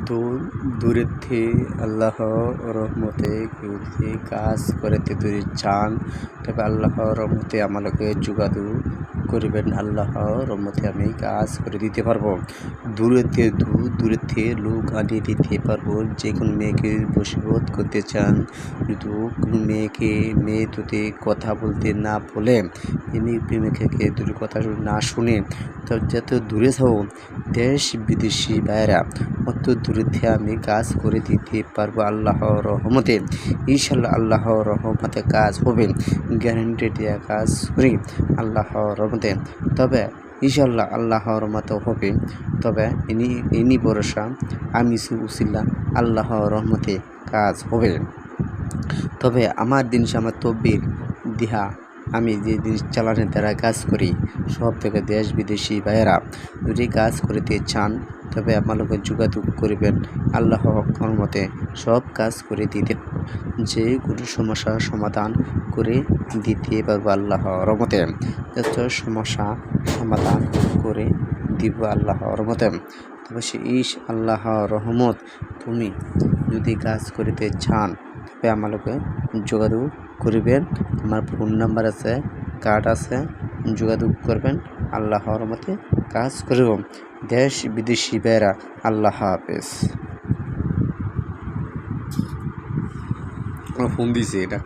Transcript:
দূরের আল্লাহ রহমতে কেউ যদি কাজ করেতে দূরে চান তবে আল্লাহ রহমতে আমাকে যোগাযোগ করবেন। আল্লাহ রহমতে আমি কাজ করে দিতে পারবো। দূরেতে লোক আনিয়ে দিতে পারবো। যে কোনো মেয়েকে বশীভূত করতে চান, যদি কোনো মেয়ে যদি কথা বলতে না বলে, প্রেমিকাকে দুটি কথা না শুনে, তো যত দূরে থাকো দেশ বিদেশি বাইরা অত দূরেতে আমি কাজ করে দিতে পারবো আল্লাহর রহমতে। ইনশাল্লাহ আল্লাহর রহমতে কাজ হবে, গ্যারান্টি দেওয়া কাজ করি আল্লাহর রহমতে। তবে ইনশাল্লাহ আল্লাহর রহমতে হবে। তবে ইনি ভরসা আমি উসিলা আল্লাহর রহমতে কাজ হবে। তবে আমার জিনিস আমার তকদির দিহা আমি যে জিনিস চালানোর দ্বারা কাজ করি, সব থেকে দেশ বিদেশি ভাইয়েরা যদি কাজ করতে চান তবে আমাকে যোগাযোগ করবেন। আল্লাহর রহমতে সব কাজ করে দিতে, যে কোনো সমস্যার সমাধান করে দিতে পারবো আল্লাহর রহমতে। যত সমস্যা সমাধান করে দিব আল্লাহর রহমতে। তবে সেই আল্লাহর রহমত তুমি যদি কাজ করিতে চান তবে আমাকে যোগাযোগ করবেন। আমার ফোন নাম্বার আছে, কার্ড আছে, যোগাযোগ করবেন। আল্লাহর রহমতে কাজ করব। দেশ বিদেশি বেড়া। আল্লাহ হাফেজ। ফোন দিছে এটা।